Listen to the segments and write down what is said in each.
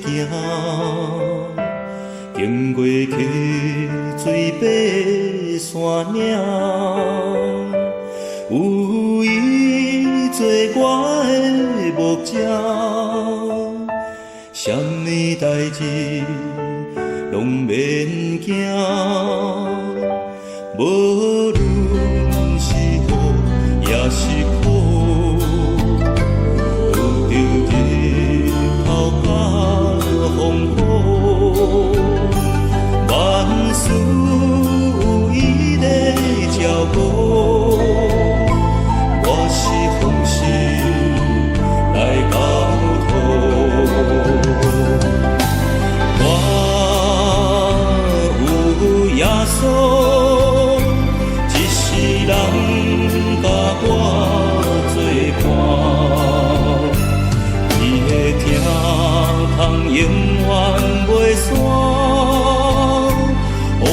行，经过溪水爬山岭，有伊做我的目遮，什么代志拢免惊，无论是好也是苦。 万事有伊在照顾，我是奉心来交托。我有耶稣，一世人甲我作伴，伊的疼痛永远袂散。 我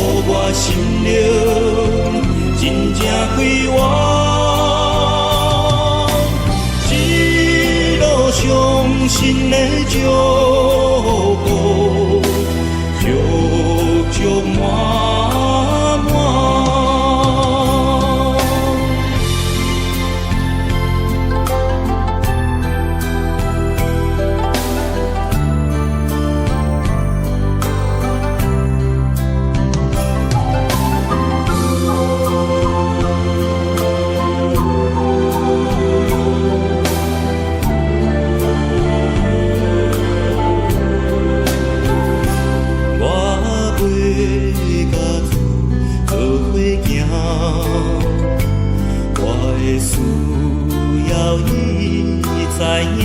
心灵真正快活，一路上神的祝福，足足满满。 需要伊知影，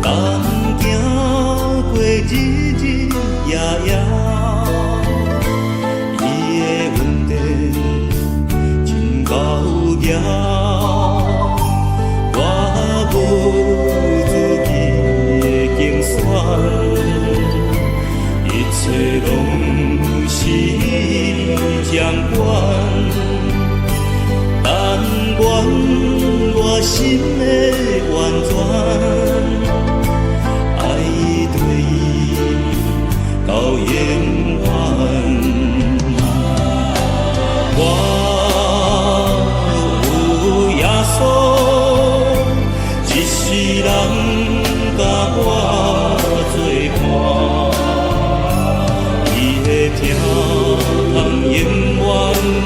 当行过日日夜夜，伊的恩典真够额，我无自己的竞选，一切拢是伊掌管。 但愿我心的完全，爱伊对伊到永远。我有耶稣，一世人甲我作伴，伊的疼永远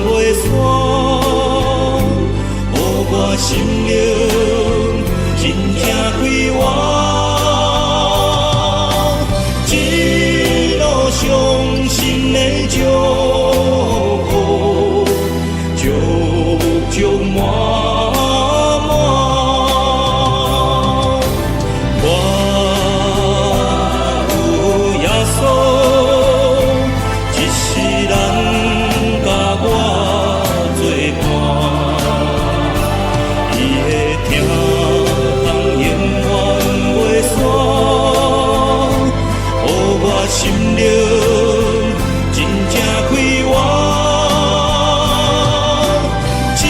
袂散。 我心灵真正快活，一路上神的祝福，足足满满。我有耶稣，一世人甲我作伴。 心灵真正快活，一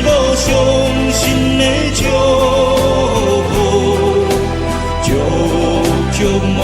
路上神的祝福，足足满。